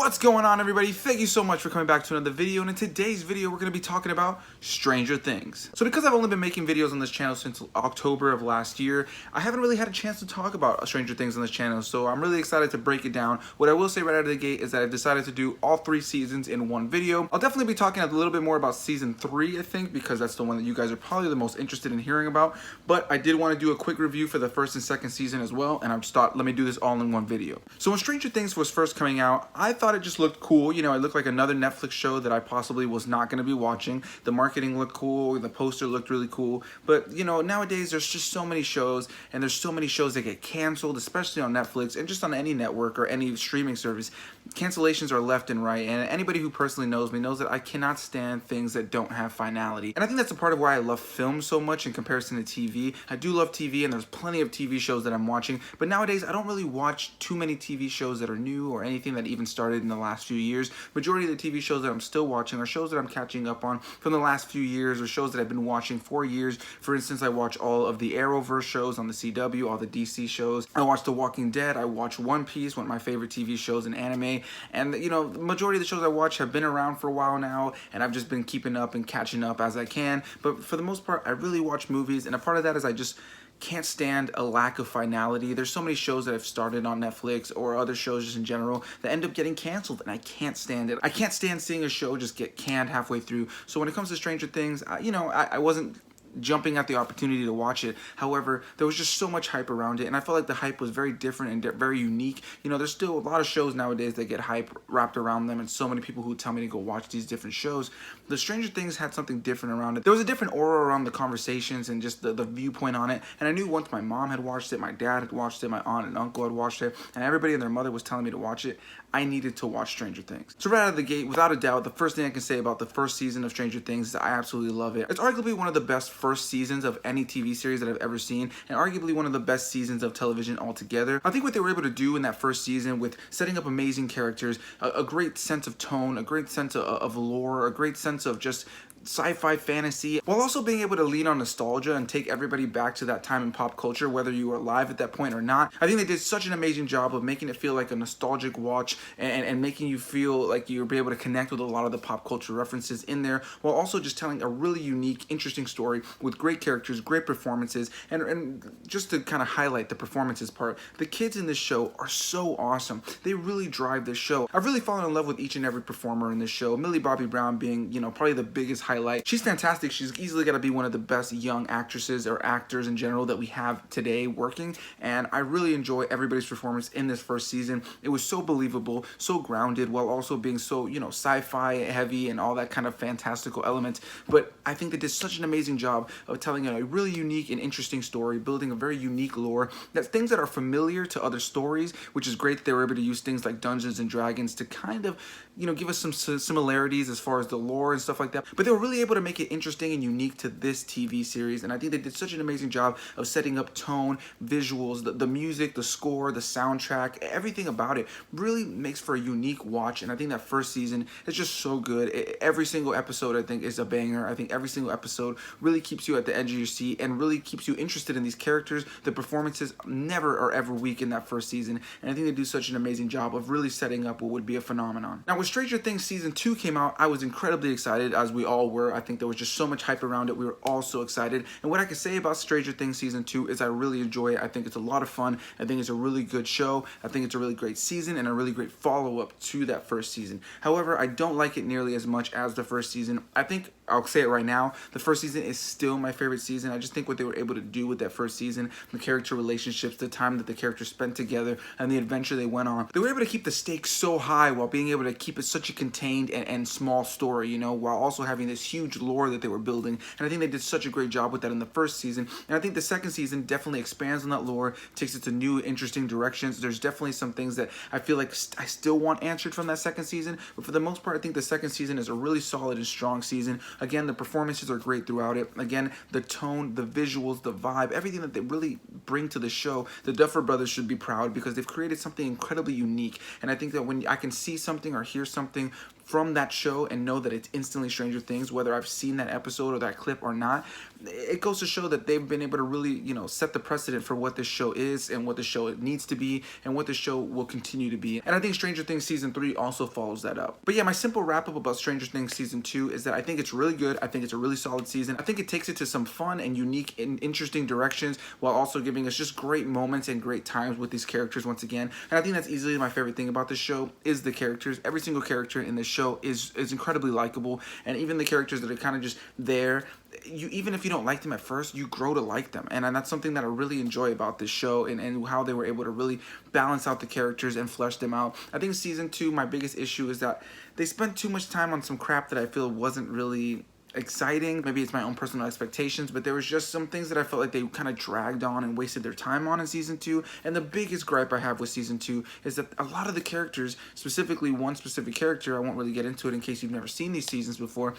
What's going on, everybody? Thank you so much for coming back to another video, and in today's video we're going to be talking about Stranger Things. So because I've only been making videos on this channel since October of last year, I haven't really had a chance to talk about Stranger Things on this channel, so I'm really excited to break it down. What I will say right out of the gate is that I've decided to do all 3 seasons in one video. I'll definitely be talking a little bit more about season 3, I think, because that's the one that you guys are probably the most interested in hearing about, but I did want to do a quick review for the first and second season as well, and I just thought, let me do this all in one video. So when Stranger Things was first coming out, I thought it just looked cool. You know, it looked like another Netflix show that I possibly was not going to be watching. The marketing looked cool, the poster looked really cool, but you know, nowadays there's just so many shows, and there's so many shows that get canceled, especially on Netflix and just on any network or any streaming service. Cancellations are left and right, and anybody who personally knows me knows that I cannot stand things that don't have finality. And I think that's a part of why I love film so much in comparison to TV. I do love TV, and there's plenty of TV shows that I'm watching, but nowadays I don't really watch too many TV shows that are new or anything that even started in the last few years. Majority of the TV shows that I'm still watching are shows that I'm catching up on from the last few years, or shows that I've been watching for years. For instance, I watch all of the Arrowverse shows on the CW, all the DC shows. I watch The Walking Dead. I watch One Piece, one of my favorite TV shows in anime. And you know, the majority of the shows I watch have been around for a while now, and I've just been keeping up and catching up as I can. But for the most part, I really watch movies, and a part of that is I just can't stand a lack of finality. There's so many shows that I've started on Netflix or other shows just in general that end up getting canceled, and I can't stand it. I can't stand seeing a show just get canned halfway through. So when it comes to Stranger Things, I wasn't jumping at the opportunity to watch it. However, there was just so much hype around it, and I felt like the hype was very different and very unique. You know, there's still a lot of shows nowadays that get hype wrapped around them, and so many people who tell me to go watch these different shows. The Stranger Things had something different around it. There was a different aura around the conversations and just the viewpoint on it, and I knew once my mom had watched it, my dad had watched it, my aunt and uncle had watched it, and everybody and their mother was telling me to watch it, I needed to watch Stranger Things. So right out of the gate, without a doubt, the first thing I can say about the first season of Stranger Things is I absolutely love it. It's arguably one of the best first seasons of any TV series that I've ever seen, and arguably one of the best seasons of television altogether. I think what they were able to do in that first season with setting up amazing characters, a great sense of tone, a great sense of lore, a great sense of just sci-fi fantasy, while also being able to lean on nostalgia and take everybody back to that time in pop culture, whether you were alive at that point or not. I think they did such an amazing job of making it feel like a nostalgic watch, and making you feel like you'll be able to connect with a lot of the pop culture references in there, while also just telling a really unique, interesting story with great characters, great performances, and just to kind of highlight the performances part, the kids in this show are so awesome. They really drive this show. I've really fallen in love with each and every performer in this show, Millie Bobbie Brown being, you know, probably the biggest highlight. She's fantastic. She's easily got to be one of the best young actresses or actors in general that we have today working, and I really enjoy everybody's performance in this first season. It was so believable, so grounded, while also being so, you know, sci-fi heavy and all that kind of fantastical elements. But I think they did such an amazing job of telling a really unique and interesting story, building a very unique lore, that's things that are familiar to other stories, which is great that they were able to use things like Dungeons and Dragons to kind of, you know, give us some similarities as far as the lore and stuff like that. But they were really able to make it interesting and unique to this TV series, and I think they did such an amazing job of setting up tone, visuals, the music, the score, the soundtrack, everything about it really makes for a unique watch. And I think that first season is just so good. Every single episode, I think, is a banger. I think every single episode really keeps you at the edge of your seat and really keeps you interested in these characters. The performances never are ever weak in that first season, and I think they do such an amazing job of really setting up what would be a phenomenon. Now, when Stranger Things season 2 came out, I was incredibly excited, as we all were. I think there was just so much hype around it. We were all so excited. And what I can say about Stranger Things season 2 is I really enjoy it. I think it's a lot of fun. I think it's a really good show. I think it's a really great season and a really great follow-up to that first season. However, I don't like it nearly as much as the first season. I think, I'll say it right now, the first season is still my favorite season. I just think what they were able to do with that first season, the character relationships, the time that the characters spent together, and the adventure they went on, they were able to keep the stakes so high while being able to keep it such a contained and small story, you know, while also having this huge lore that they were building. And I think they did such a great job with that in the first season, and I think the second season definitely expands on that lore, takes it to new interesting directions. There's definitely some things that I feel like I still want answered from that second season, but for the most part I think the second season is a really solid and strong season. Again, the performances are great throughout it. Again, the tone, the visuals, the vibe, everything that they really bring to the show. The Duffer Brothers should be proud because they've created something incredibly unique, and I think that when I can see something or hear something from that show and know that it's instantly Stranger Things, whether I've seen that episode or that clip or not, it goes to show that they've been able to really, you know, set the precedent for what this show is and what the show needs to be and what the show will continue to be. And I think Stranger Things Season 3 also follows that up. But yeah, my simple wrap up about Stranger Things Season 2 is that I think it's really good. I think it's a really solid season. I think it takes it to some fun and unique and interesting directions while also giving us just great moments and great times with these characters once again. And I think that's easily my favorite thing about this show is the characters. Every single character in this show is incredibly likable, and even the characters that are kind of just there, you, even if you don't like them at first, you grow to like them. And that's something that I really enjoy about this show, and how they were able to really balance out the characters and flesh them out. I think Season 2, my biggest issue is that they spent too much time on some crap that I feel wasn't really exciting. Maybe it's my own personal expectations, but there was just some things that I felt like they kind of dragged on and wasted their time on in Season 2. And the biggest gripe I have with Season 2 is that a lot of the characters, specifically one specific character, I won't really get into it in case you've never seen these seasons before,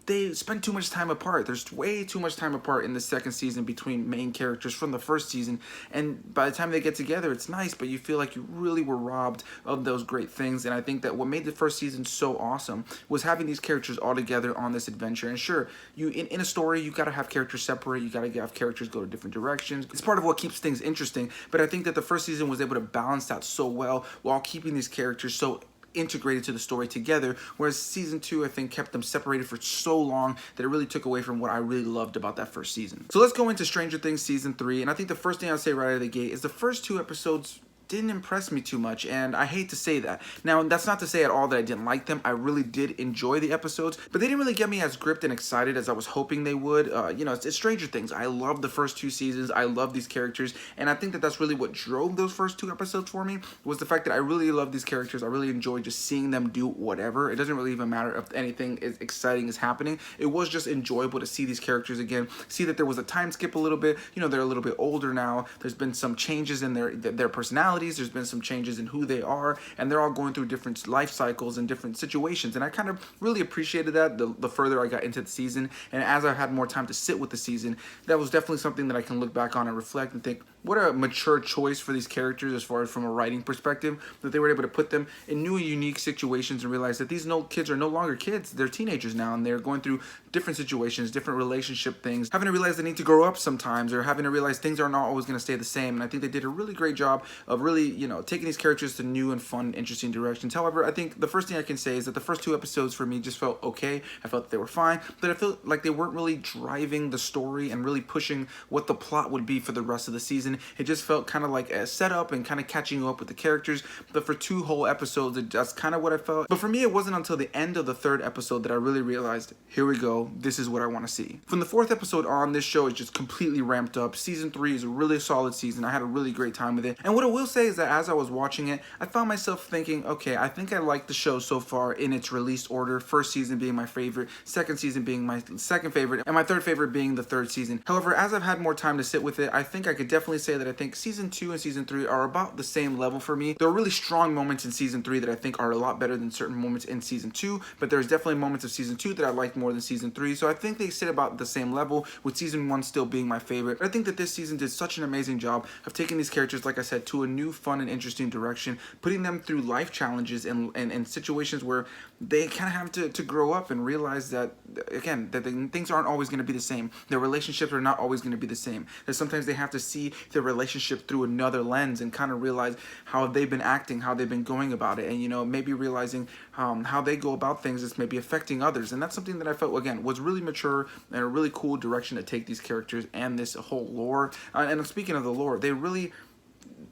they spend too much time apart. There's way too much time apart in the second season between main characters from the first season, and by the time they get together, it's nice, but you feel like you really were robbed of those great things. And I think that what made the first season so awesome was having these characters all together on this adventure. And sure, you in a story, you gotta have characters separate, you gotta have characters go to different directions. It's part of what keeps things interesting, but I think that the first season was able to balance that so well while keeping these characters so integrated to the story together, whereas Season 2 I think kept them separated for so long that it really took away from what I really loved about that first season. So let's go into Stranger Things Season 3, and I think the first thing I'll say right out of the gate is the first 2 episodes didn't impress me too much, and I hate to say that. Now, that's not to say at all that I didn't like them. I really did enjoy the episodes, but they didn't really get me as gripped and excited as I was hoping they would. You know, it's Stranger Things. I love the first 2 seasons. I love these characters, and I think that that's really what drove those first 2 episodes for me, was the fact that I really love these characters. I really enjoyed just seeing them do whatever. It doesn't really even matter if anything is exciting is happening. It was just enjoyable to see these characters again, see that there was a time skip a little bit. You know, they're a little bit older now. There's been some changes in their personalities. There's been some changes in who they are, and they're all going through different life cycles and different situations, and I kind of really appreciated that the further I got into the season, and as I had more time to sit with the season, that was definitely something that I can look back on and reflect and think, what a mature choice for these characters as far as from a writing perspective, that they were able to put them in new and unique situations and realize that these kids are no longer kids, they're teenagers now, and they're going through different situations, different relationship things, having to realize they need to grow up sometimes, or having to realize things are not always going to stay the same. And I think they did a really great job of really, you know, taking these characters to new and fun, interesting directions. However, I think the first thing I can say is that the first 2 episodes for me just felt okay. I felt that they were fine, but I felt like they weren't really driving the story and really pushing what the plot would be for the rest of the season. It just felt kind of like a setup and kind of catching you up with the characters, but for 2 whole episodes, that's kind of what I felt. But for me, it wasn't until the end of the 3rd episode that I really realized, here we go, this is what I want to see. From the 4th episode on, this show is just completely ramped up. Season 3 is a really solid season. I had a really great time with it. And what I will say is that as I was watching it, I found myself thinking, okay, I think I like the show so far in its release order. First season being my favorite, second season being my second favorite, and my third favorite being the 3rd season. However, as I've had more time to sit with it, I think I could definitely say that I think Season 2 and Season 3 are about the same level for me. There are really strong moments in Season 3 that I think are a lot better than certain moments in Season 2, but there's definitely moments of Season 2 that I like more than Season 3, so I think they sit about the same level, with Season 1 still being my favorite. But I think that this season did such an amazing job of taking these characters, like I said, to a new, fun, and interesting direction, putting them through life challenges and situations where they kind of have to grow up and realize that, again, that things aren't always going to be the same. Their relationships are not always going to be the same. That sometimes they have to see their relationship through another lens and kind of realize how they've been acting, how they've been going about it, and, you know, maybe realizing how they go about things is maybe affecting others. And that's something that I felt, again, was really mature and a really cool direction to take these characters and this whole lore. And speaking of the lore, they really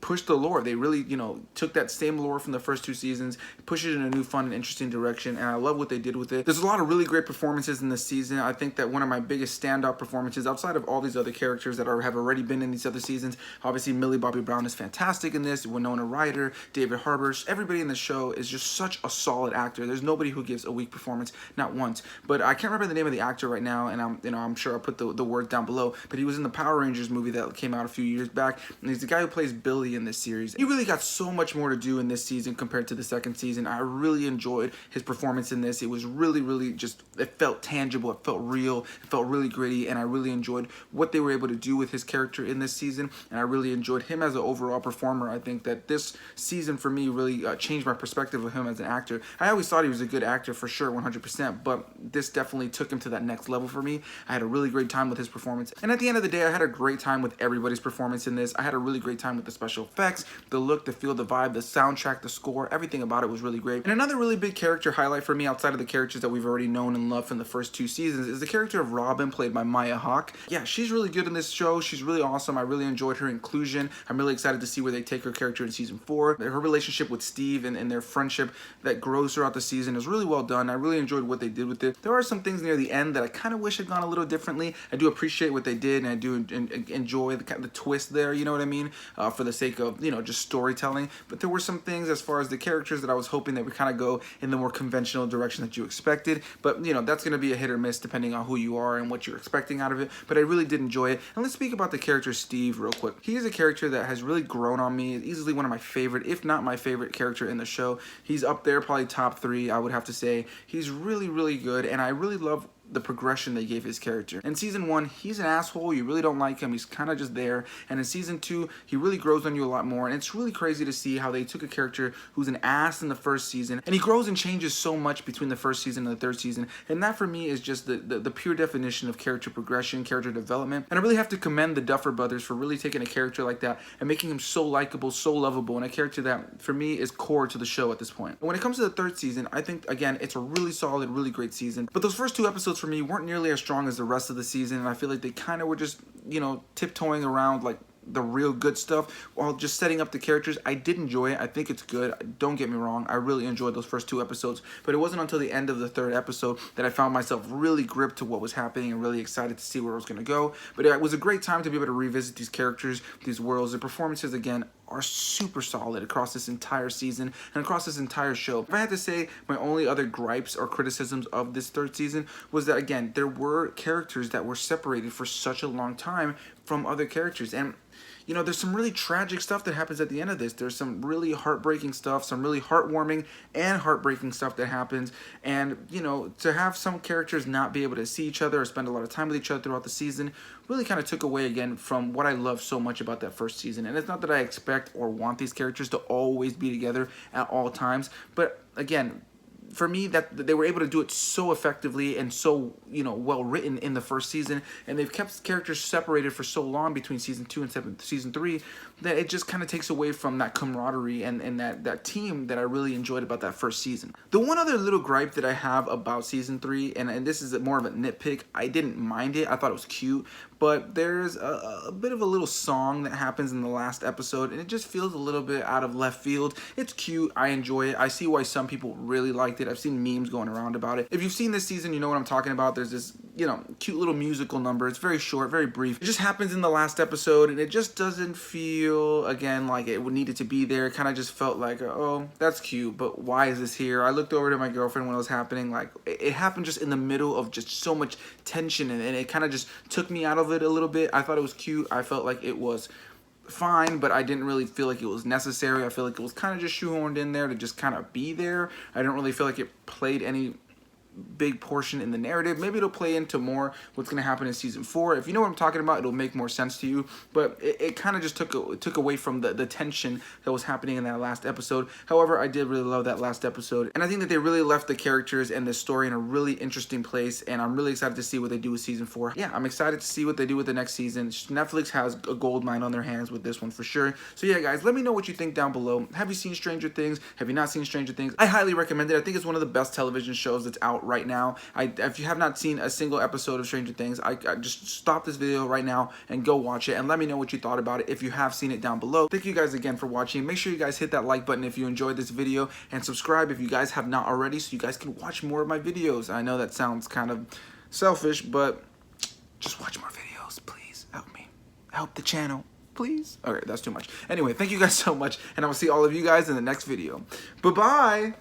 pushed the lore. They really, you know, took that same lore from the first 2 seasons, pushed it in a new, fun, and interesting direction, and I love what they did with it. There's a lot of really great performances in this season. I think that one of my biggest standout performances, outside of all these other characters that have already been in these other seasons, obviously Millie Bobbie Brown is fantastic in this, Winona Ryder, David Harbour, everybody in the show is just such a solid actor. There's nobody who gives a weak performance, not once. But I can't remember the name of the actor right now, and I'm sure I'll put the word down below, but he was in the Power Rangers movie that came out a few years back, and he's the guy who plays Billy already in this series. He really got so much more to do in this season compared to the second season. I really enjoyed his performance in this. It was really just, it felt tangible, it felt real, it felt really gritty, and I really enjoyed what they were able to do with his character in this season, and I really enjoyed him as an overall performer. I think that this season for me really changed my perspective of him as an actor. I always thought he was a good actor for sure, 100%, but this definitely took him to that next level for me. I had a really great time with his performance, and at the end of the day, I had a great time with everybody's performance in this. I had a really great time with the special effects, the look, the feel, the vibe, the soundtrack, the score, everything about it was really great. And another really big character highlight for me outside of the characters that we've already known and loved from the first 2 seasons is the character of Robin, played by Hawke. Yeah, she's really good in this show. She's really awesome. I really enjoyed her inclusion. I'm really excited to see where they take her character in season 4. Her relationship with Steve and their friendship that grows throughout the season is really well done. I really enjoyed what they did with it. There are some things near the end that I kind of wish had gone a little differently. I do appreciate what they did, and I do enjoy the twist there, you know what I mean, for the sake of, you know, just storytelling. But there were some things as far as the characters that I was hoping that would kind of go in the more conventional direction that you expected. But, you know, that's going to be a hit or miss depending on who you are and what you're expecting out of it. But I really did enjoy it. And let's speak about the character Steve real quick. He is a character that has really grown on me. Easily one of my favorite, if not my favorite character in the show. He's up there, probably top 3, I would have to say. He's really good, and I really love the progression they gave his character. In season 1, he's an asshole. You really don't like him. He's kind of just there. And in season 2, he really grows on you a lot more. And it's really crazy to see how they took a character who's an ass in the first season, and he grows and changes so much between the first season and the third season. And that for me is just the pure definition of character progression, character development. And I really have to commend the Duffer Brothers for really taking a character like that and making him so likable, so lovable, and a character that for me is core to the show at this point. And when it comes to the third season, I think again it's a really solid, really great season. But those first 2 episodes for me weren't nearly as strong as the rest of the season, and I feel like they kind of were just, you know, tiptoeing around like the real good stuff while just setting up the characters. I did enjoy it. I think it's good. Don't get me wrong. I really enjoyed those first 2 episodes, but it wasn't until the end of the 3rd episode that I found myself really gripped to what was happening and really excited to see where it was going to go. But it was a great time to be able to revisit these characters, these worlds. The performances, again, are super solid across this entire season and across this entire show. If I had to say my only other gripes or criticisms of this 3rd season was that, again, there were characters that were separated for such a long time from other characters. And you know, there's some really tragic stuff that happens at the end of this. There's some really heartbreaking stuff, some really heartwarming and heartbreaking stuff that happens. And, you know, to have some characters not be able to see each other or spend a lot of time with each other throughout the season really kind of took away, again, from what I love so much about that first season. And it's not that I expect or want these characters to always be together at all times, but, again, for me, that they were able to do it so effectively and so, you know, well written in the first season, and they've kept characters separated for so long between season 2 and season 3 that it just kind of takes away from that camaraderie and that team that I really enjoyed about that first season. The one other little gripe that I have about season 3, and this is more of a nitpick, I didn't mind it. I thought it was cute, but there's a bit of a little song that happens in the last episode, and it just feels a little bit out of left field. It's cute. I enjoy it. I see why some people really liked it. I've seen memes going around about it. If you've seen this season, you know what I'm talking about. There's this, you know, cute little musical number. It's very short, very brief. It just happens in the last episode, and it just doesn't feel, again, like it would need it to be there. It kind of just felt like, oh, that's cute, but why is this here? I looked over to my girlfriend when it was happening. Like, it happened just in the middle of just so much tension, and it kind of just took me out of it a little bit. I thought it was cute. I felt like it was fine, but I didn't really feel like it was necessary. I feel like it was kind of just shoehorned in there to just kind of be there. I don't really feel like it played any big portion in the narrative. Maybe it'll play into more what's going to happen in season 4. If you know what I'm talking about, it'll make more sense to you, but it kind of just took away from the tension that was happening in that last episode. However, I did really love that last episode, and I think that they really left the characters and the story in a really interesting place, and I'm really excited to see what they do with season 4. Yeah, I'm excited to see what they do with the next season. Netflix has a gold mine on their hands with this one for sure. So yeah, guys, let me know what you think down below. Have you seen Stranger Things? Have you not seen Stranger Things? I highly recommend it. I think it's one of the best television shows that's out right now. If you have not seen a single episode of Stranger Things, I just stop this video right now and go watch it, and let me know what you thought about it if you have seen it down below. Thank you guys again for watching. Make sure you guys hit that like button if you enjoyed this video, and subscribe if you guys have not already, so you guys can watch more of my videos. I know that sounds kind of selfish, but just watch more videos, please. Help me. Help the channel, please. Okay, that's too much. Anyway, thank you guys so much, and I will see all of you guys in the next video. Bye-bye.